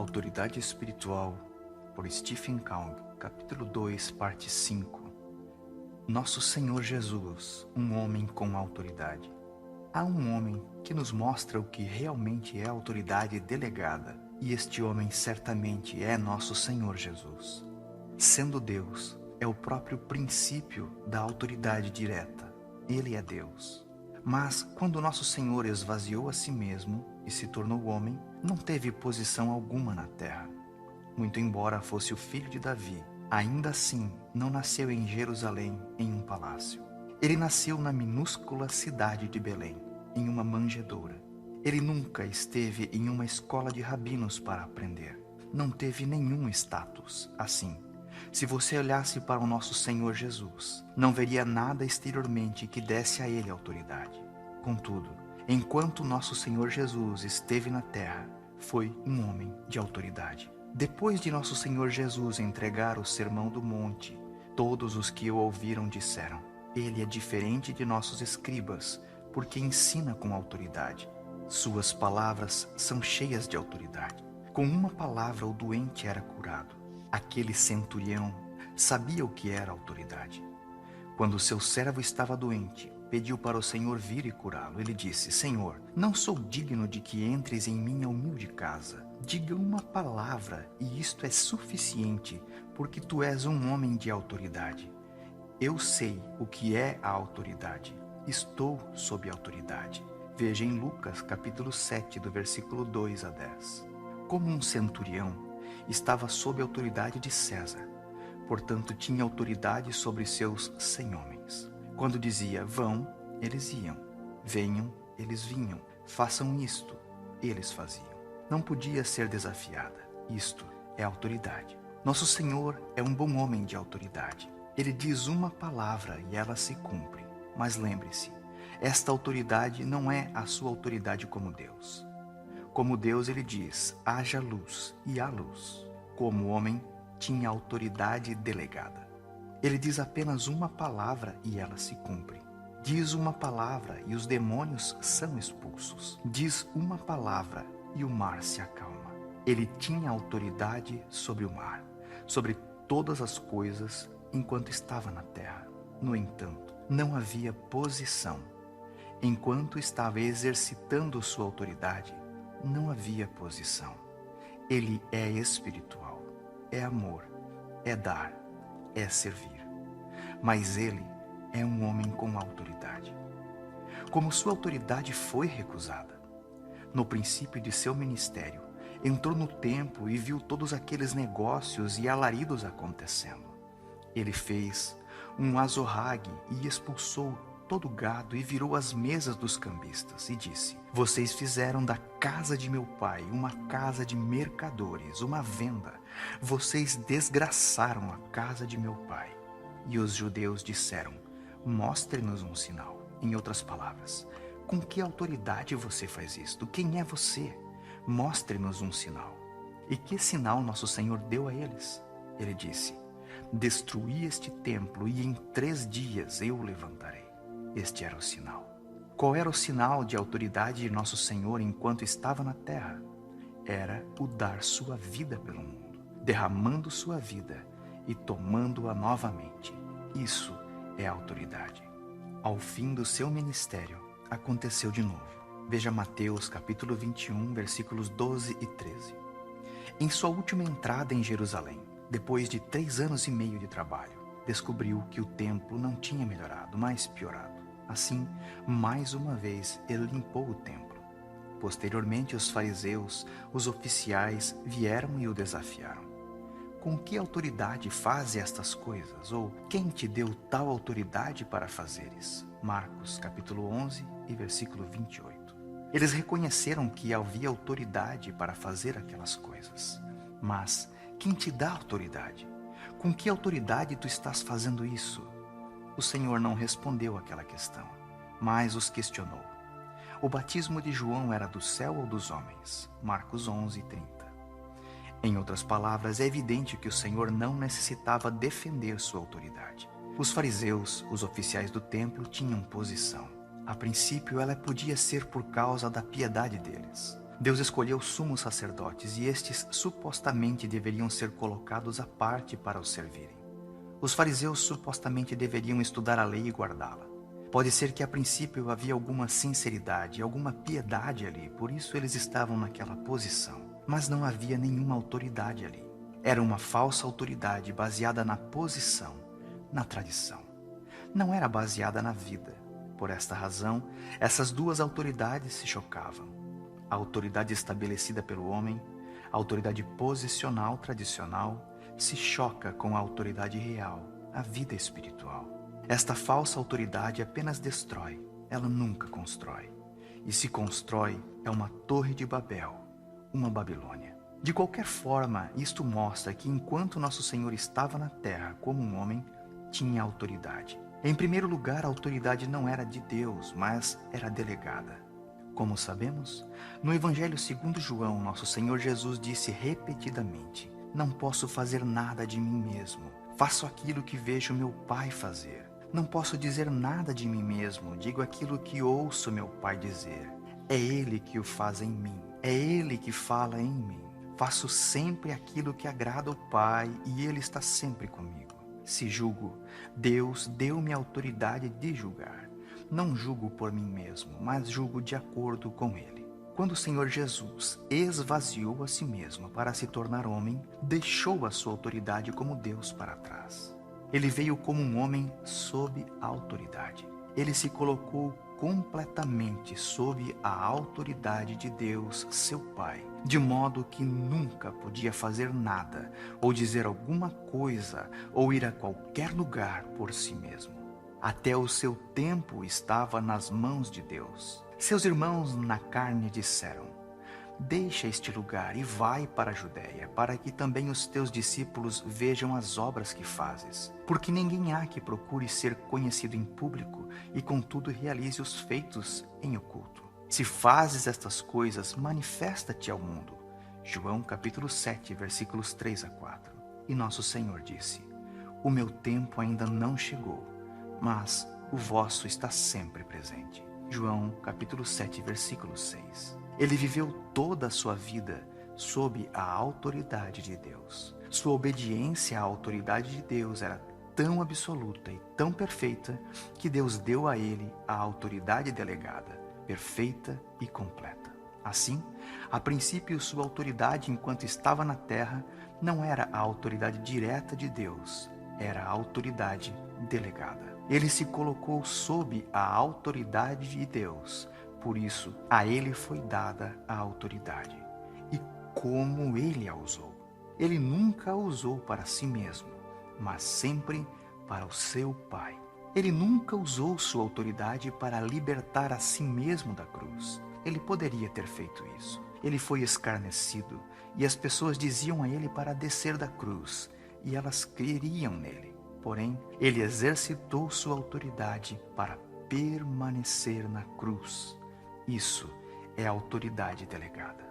Autoridade Espiritual, por Stephen Cowing, capítulo 2, parte 5. Nosso Senhor Jesus, um homem com autoridade. Há um homem que nos mostra o que realmente é autoridade delegada, e este homem certamente é nosso Senhor Jesus. Sendo Deus, é o próprio princípio da autoridade direta. Ele é Deus. Mas, quando nosso Senhor esvaziou a si mesmo e se tornou homem, não teve posição alguma na terra. Muito embora fosse o filho de Davi, ainda assim não nasceu em Jerusalém, em um palácio. Ele nasceu na minúscula cidade de Belém, em uma manjedoura. Ele nunca esteve em uma escola de rabinos para aprender. Não teve nenhum status assim. Se você olhasse para o nosso Senhor Jesus, não veria nada exteriormente que desse a ele autoridade. Contudo, enquanto nosso Senhor Jesus esteve na terra, foi um homem de autoridade. Depois de nosso Senhor Jesus entregar o Sermão do Monte, todos os que o ouviram disseram: ele é diferente de nossos escribas, porque ensina com autoridade. Suas palavras são cheias de autoridade. Com uma palavra o doente era curado. Aquele centurião sabia o que era autoridade. Quando seu servo estava doente, pediu para o Senhor vir e curá-lo. Ele disse: Senhor, não sou digno de que entres em minha humilde casa. Diga uma palavra e isto é suficiente, porque tu és um homem de autoridade. Eu sei o que é a autoridade. Estou sob autoridade. Veja em Lucas capítulo 7, do versículo 2 a 10. Como um centurião, estava sob a autoridade de César. Portanto, tinha autoridade sobre seus 100 homens. Quando dizia, vão, eles iam. Venham, eles vinham. Façam isto, eles faziam. Não podia ser desafiada. Isto é autoridade. Nosso Senhor é um bom homem de autoridade. Ele diz uma palavra e ela se cumpre. Mas lembre-se, esta autoridade não é a sua autoridade como Deus. Como Deus, ele diz, haja luz, e há luz. Como homem, tinha autoridade delegada. Ele diz apenas uma palavra e ela se cumpre. Diz uma palavra e os demônios são expulsos. Diz uma palavra e o mar se acalma. Ele tinha autoridade sobre o mar, sobre todas as coisas enquanto estava na terra. No entanto, não havia posição. Enquanto estava exercitando sua autoridade, não havia posição. Ele é espiritual, é amor, é dar, é servir. Mas ele é um homem com autoridade. Como sua autoridade foi recusada, no princípio de seu ministério, entrou no templo e viu todos aqueles negócios e alaridos acontecendo. Ele fez um azorrague e expulsou todo o gado e virou as mesas dos cambistas e disse: vocês fizeram da casa de meu pai uma casa de mercadores, uma venda. Vocês desgraçaram a casa de meu pai. E os judeus disseram: mostre-nos um sinal. Em outras palavras, com que autoridade você faz isto? Quem é você? Mostre-nos um sinal. E que sinal nosso Senhor deu a eles? Ele disse: destruí este templo e em 3 dias eu o levantarei. Este era o sinal. Qual era o sinal de autoridade de nosso Senhor enquanto estava na terra? Era o dar sua vida pelo mundo, derramando sua vida e tomando-a novamente. Isso é autoridade. Ao fim do seu ministério, aconteceu de novo. Veja Mateus capítulo 21, versículos 12 e 13. Em sua última entrada em Jerusalém, depois de 3 anos e meio de trabalho, descobriu que o templo não tinha melhorado, mas piorado. Assim, mais uma vez, ele limpou o templo. Posteriormente, os fariseus, os oficiais, vieram e o desafiaram. Com que autoridade faz estas coisas? Ou quem te deu tal autoridade para fazeres? Marcos, capítulo 11 e versículo 28. Eles reconheceram que havia autoridade para fazer aquelas coisas. Mas quem te dá autoridade? Com que autoridade tu estás fazendo isso? O Senhor não respondeu àquela questão, mas os questionou. O batismo de João era do céu ou dos homens? Marcos 11, 30. Em outras palavras, é evidente que o Senhor não necessitava defender sua autoridade. Os fariseus, os oficiais do templo, tinham posição. A princípio, ela podia ser por causa da piedade deles. Deus escolheu sumos sacerdotes e estes supostamente deveriam ser colocados à parte para os servirem. Os fariseus supostamente deveriam estudar a lei e guardá-la. Pode ser que a princípio havia alguma sinceridade, alguma piedade ali, por isso eles estavam naquela posição. Mas não havia nenhuma autoridade ali. Era uma falsa autoridade baseada na posição, na tradição. Não era baseada na vida. Por esta razão, essas duas autoridades se chocavam. A autoridade estabelecida pelo homem, a autoridade posicional tradicional, se choca com a autoridade real, a vida espiritual. Esta falsa autoridade apenas destrói, ela nunca constrói. E se constrói, é uma torre de Babel, uma Babilônia. De qualquer forma, isto mostra que enquanto nosso Senhor estava na terra como um homem, tinha autoridade. Em primeiro lugar, a autoridade não era de Deus, mas era delegada. Como sabemos, no Evangelho segundo João, nosso Senhor Jesus disse repetidamente: não posso fazer nada de mim mesmo, faço aquilo que vejo meu Pai fazer. Não posso dizer nada de mim mesmo, digo aquilo que ouço meu Pai dizer. É Ele que o faz em mim, é Ele que fala em mim. Faço sempre aquilo que agrada ao Pai e Ele está sempre comigo. Se julgo, Deus deu-me a autoridade de julgar. Não julgo por mim mesmo, mas julgo de acordo com Ele. Quando o Senhor Jesus esvaziou a si mesmo para se tornar homem, deixou a sua autoridade como Deus para trás. Ele veio como um homem sob autoridade. Ele se colocou completamente sob a autoridade de Deus, seu Pai, de modo que nunca podia fazer nada, ou dizer alguma coisa, ou ir a qualquer lugar por si mesmo. Até o seu tempo estava nas mãos de Deus. Seus irmãos na carne disseram: deixa este lugar e vai para a Judéia, para que também os teus discípulos vejam as obras que fazes. Porque ninguém há que procure ser conhecido em público e contudo realize os feitos em oculto. Se fazes estas coisas, manifesta-te ao mundo. João capítulo 7, versículos 3 a 4. E nosso Senhor disse: o meu tempo ainda não chegou, mas o vosso está sempre presente. João capítulo 7, versículo 6. Ele viveu toda a sua vida sob a autoridade de Deus. Sua obediência à autoridade de Deus era tão absoluta e tão perfeita que Deus deu a ele a autoridade delegada, perfeita e completa. Assim, a princípio, sua autoridade enquanto estava na terra não era a autoridade direta de Deus, era a autoridade delegada. Ele se colocou sob a autoridade de Deus. Por isso, a ele foi dada a autoridade. E como ele a usou? Ele nunca a usou para si mesmo, mas sempre para o seu Pai. Ele nunca usou sua autoridade para libertar a si mesmo da cruz. Ele poderia ter feito isso. Ele foi escarnecido, e as pessoas diziam a ele para descer da cruz, e elas creriam nele. Porém, ele exercitou sua autoridade para permanecer na cruz. Isso é autoridade delegada.